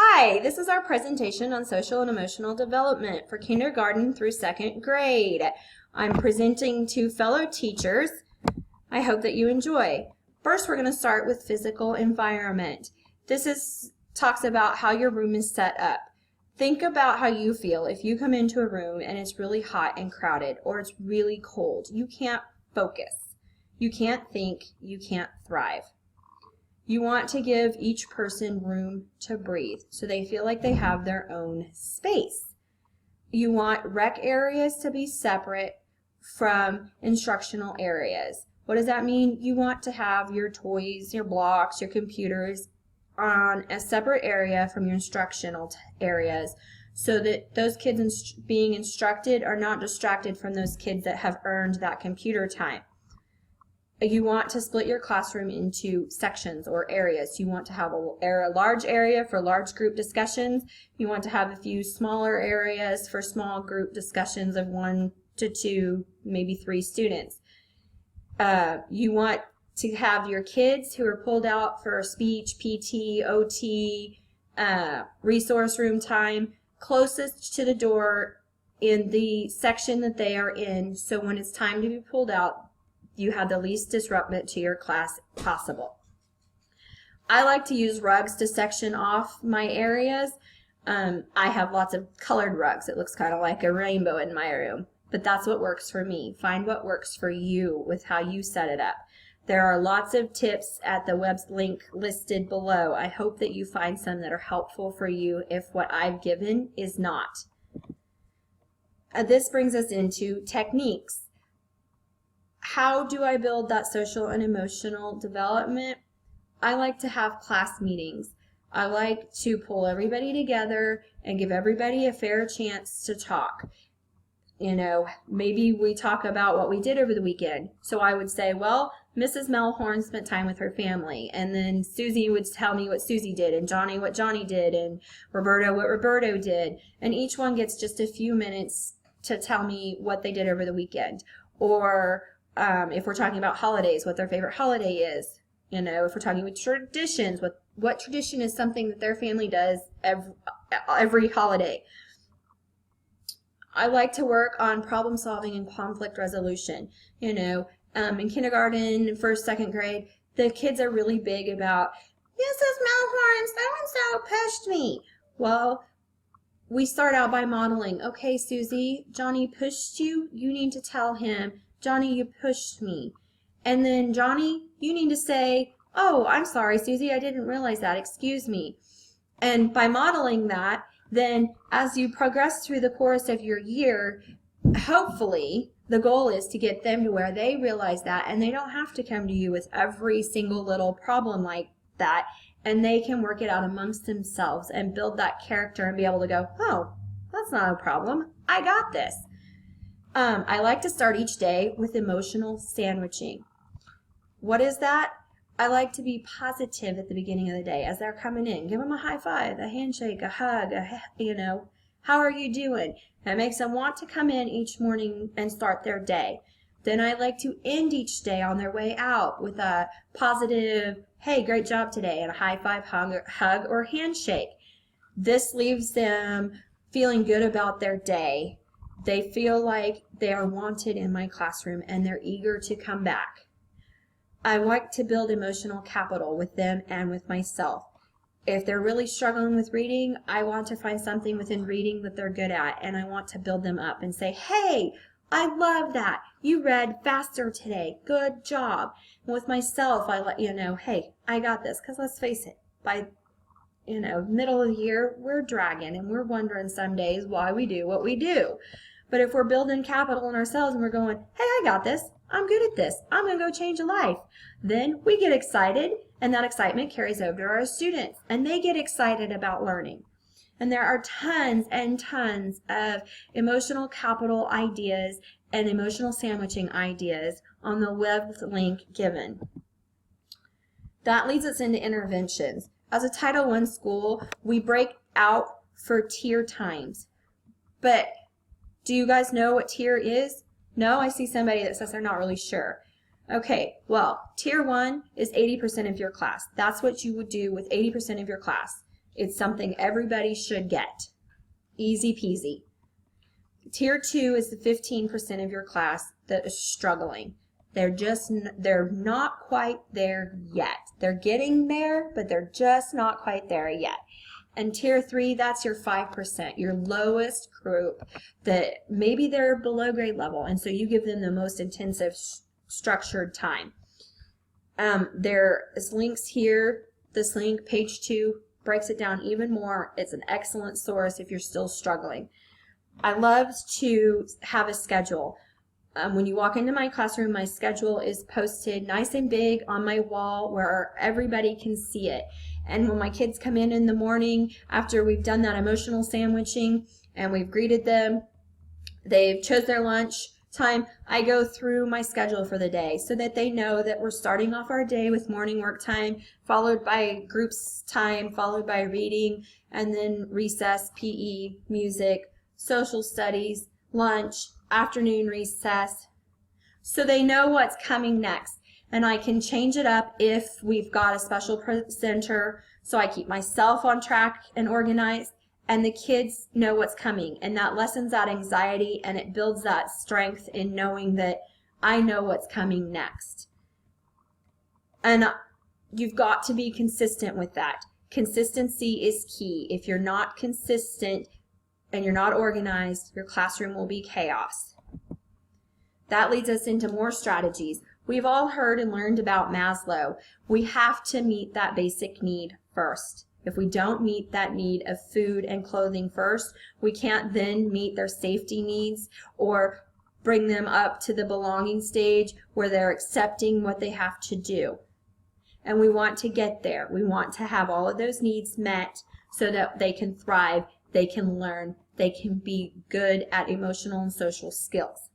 Hi, this is our presentation on social and emotional development for kindergarten through second grade. I'm presenting to fellow teachers. I hope that you enjoy. First, we're going to start with physical environment. This talks about how your room is set up. Think about how you feel if you come into a room and it's really hot and crowded, or it's really cold. You can't focus. You can't think. You can't thrive. You want to give each person room to breathe so they feel like they have their own space. You want rec areas to be separate from instructional areas. What does that mean? You want to have your toys, your blocks, your computers on a separate area from your instructional areas so that those kids being instructed are not distracted from those kids that have earned that computer time. You want to split your classroom into sections or areas. You want to have a large area for large group discussions. You want to have a few smaller areas for small group discussions of 1 to 2, maybe 3 students. You want to have your kids who are pulled out for speech, PT, OT, resource room time closest to the door in the section that they are in, so when it's time to be pulled out, you have the least disruption to your class possible. I like to use rugs to section off my areas. I have lots of colored rugs. It looks kind of like a rainbow in my room, but that's what works for me. Find what works for you with how you set it up. There are lots of tips at the web's link listed below. I hope that you find some that are helpful for you if what I've given is not. This brings us into techniques. How do I build that social and emotional development? I like to have class meetings. I like to pull everybody together and give everybody a fair chance to talk. You know, maybe we talk about what we did over the weekend. So I would say, well, Mrs. Melhorn spent time with her family. And then Susie would tell me what Susie did, and Johnny what Johnny did, and Roberto what Roberto did. And each one gets just a few minutes to tell me what they did over the weekend. Or if we're talking about holidays, what their favorite holiday is. You know, if we're talking about traditions, what tradition is something that their family does every holiday. I like to work on problem solving and conflict resolution. You know, in kindergarten, first, second grade, the kids are really big about, Mrs. Melhorn, so-and-so pushed me. Well, we start out by modeling. Okay, Susie, Johnny pushed you. You need to tell him, Johnny, you pushed me. And then, Johnny, you need to say, oh, I'm sorry, Susie, I didn't realize that. Excuse me. And by modeling that, then as you progress through the course of your year, hopefully the goal is to get them to where they realize that, and they don't have to come to you with every single little problem like that, and they can work it out amongst themselves and build that character and be able to go, oh, that's not a problem. I got this. I like to start each day with emotional sandwiching. What is that? I like to be positive at the beginning of the day as they're coming in. Give them a high five, a handshake, a hug, how are you doing? That makes them want to come in each morning and start their day. Then I like to end each day on their way out with a positive, hey, great job today, and a high five, hug, or handshake. This leaves them feeling good about their day. They feel like they are wanted in my classroom and they're eager to come back. I like to build emotional capital with them and with myself. If they're really struggling with reading, I want to find something within reading that they're good at, and I want to build them up and say, hey, I love that. You read faster today. Good job. And with myself, I let you know, hey, I got this, because let's face it, by middle of the year, we're dragging and we're wondering some days why we do what we do. But if we're building capital in ourselves and we're going, hey, I got this, I'm good at this, I'm going to go change a life, then we get excited, and that excitement carries over to our students, and they get excited about learning. And there are tons and tons of emotional capital ideas and emotional sandwiching ideas on the web link given. That leads us into interventions. As a Title I school, we break out for tier times. But do you guys know what tier is? No? I see somebody that says they're not really sure. Okay, well, tier 1 is 80% of your class. That's what you would do with 80% of your class. It's something everybody should get. Easy peasy. Tier 2 is the 15% of your class that is struggling. They're not quite there yet. They're getting there, but they're just not quite there yet. And tier 3, that's your 5%, your lowest group that maybe they're below grade level, and so you give them the most intensive structured time. There is links here. This link, page 2, breaks it down even more. It's an excellent source if you're still struggling. I love to have a schedule. When you walk into my classroom, my schedule is posted nice and big on my wall where everybody can see it. And when my kids come in the morning, after we've done that emotional sandwiching and we've greeted them, they've chose their lunch time, I go through my schedule for the day so that they know that we're starting off our day with morning work time, followed by groups time, followed by reading, and then recess, PE, music, social studies, lunch, afternoon recess, so they know what's coming next. And I can change it up if we've got a special presenter, so I keep myself on track and organized, and the kids know what's coming, and that lessens that anxiety and it builds that strength in knowing that I know what's coming next. And you've got to be consistent with that. Consistency is key. If you're not consistent and you're not organized, your classroom will be chaos. That leads us into more strategies. We've all heard and learned about Maslow. We have to meet that basic need first. If we don't meet that need of food and clothing first, we can't then meet their safety needs or bring them up to the belonging stage where they're accepting what they have to do. And we want to get there. We want to have all of those needs met so that they can thrive, they can learn, they can be good at emotional and social skills.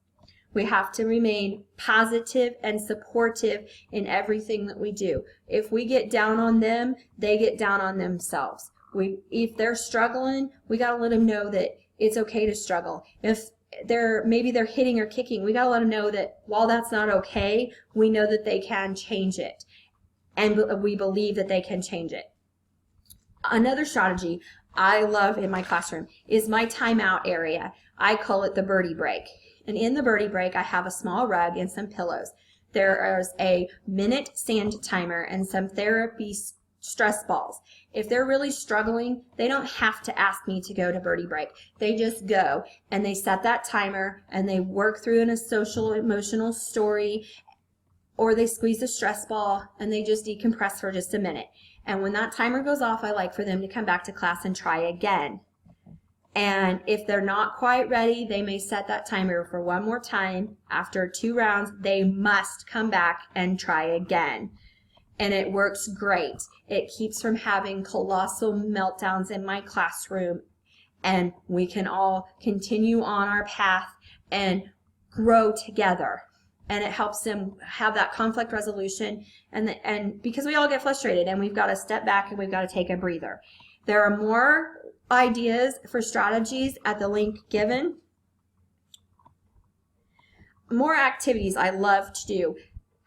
We have to remain positive and supportive in everything that we do. If we get down on them, they get down on themselves. If they're struggling, we got to let them know that it's okay to struggle. If maybe they're hitting or kicking, we got to let them know that while that's not okay, we know that they can change it. And we believe that they can change it. Another strategy I love in my classroom is my timeout area. I call it the birdie break. And in the birdie break, I have a small rug and some pillows. There is a minute sand timer and some therapy stress balls. If they're really struggling, they don't have to ask me to go to birdie break. They just go and they set that timer and they work through in a social emotional story, or they squeeze a stress ball and they just decompress for just a minute. And when that timer goes off, I like for them to come back to class and try again. And if they're not quite ready, they may set that timer for one more time. After 2 rounds, they must come back and try again. And it works great. It keeps from having colossal meltdowns in my classroom. And we can all continue on our path and grow together. And it helps them have that conflict resolution. And because we all get frustrated and we've got to step back and we've got to take a breather. There are more ideas for strategies at the link given. More activities I love to do.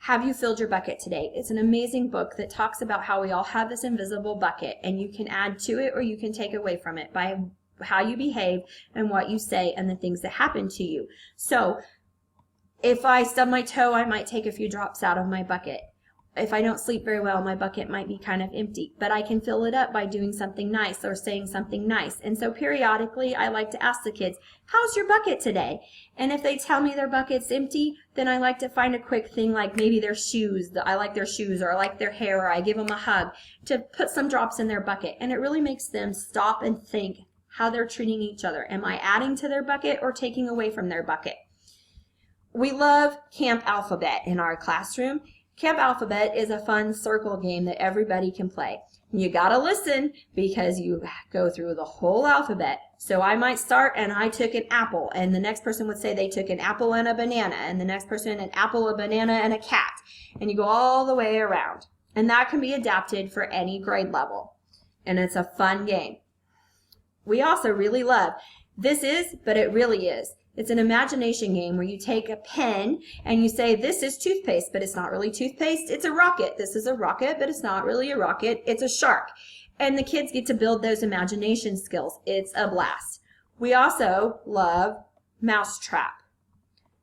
Have you filled your bucket today? It's an amazing book that talks about how we all have this invisible bucket, and you can add to it or you can take away from it by how you behave and what you say and the things that happen to you. So if I stub my toe, I might take a few drops out of my bucket. If I don't sleep very well, my bucket might be kind of empty, but I can fill it up by doing something nice or saying something nice. And so periodically, I like to ask the kids, how's your bucket today? And if they tell me their bucket's empty, then I like to find a quick thing like maybe their shoes, I like their shoes, or I like their hair, or I give them a hug to put some drops in their bucket. And it really makes them stop and think how they're treating each other. Am I adding to their bucket or taking away from their bucket? We love Camp Alphabet in our classroom. Camp Alphabet is a fun circle game that everybody can play. You gotta listen because you go through the whole alphabet. So I might start and I took an apple, and the next person would say they took an apple and a banana, and the next person an apple, a banana, and a cat. And you go all the way around. And that can be adapted for any grade level. And it's a fun game. We also really love This Is, But It Really Is. It's an imagination game where you take a pen and you say, this is toothpaste, but it's not really toothpaste. It's a rocket. This is a rocket, but it's not really a rocket. It's a shark. And the kids get to build those imagination skills. It's a blast. We also love mousetrap,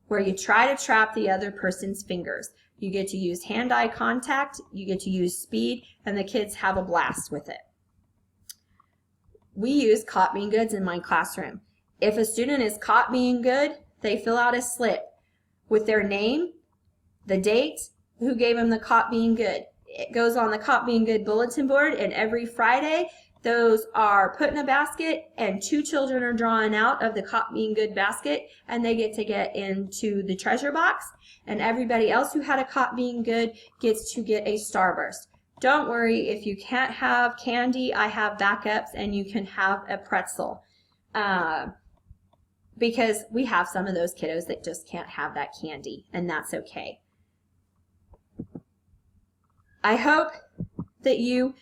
where you try to trap the other person's fingers. You get to use hand-eye contact, you get to use speed, and the kids have a blast with it. We use Caught Being Goods in my classroom. If a student is caught being good, they fill out a slip with their name, the date, who gave them the Caught Being Good. It goes on the Caught Being Good bulletin board, and every Friday those are put in a basket, and 2 children are drawn out of the Caught Being Good basket, and they get to get into the treasure box, and everybody else who had a Caught Being Good gets to get a Starburst. Don't worry, if you can't have candy, I have backups, and you can have a pretzel. Because we have some of those kiddos that just can't have that candy, and that's okay. I hope that you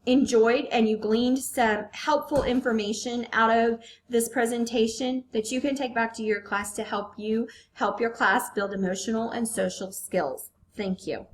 enjoyed and you gleaned some helpful information out of this presentation that you can take back to your class to help your class build emotional and social skills. Thank you.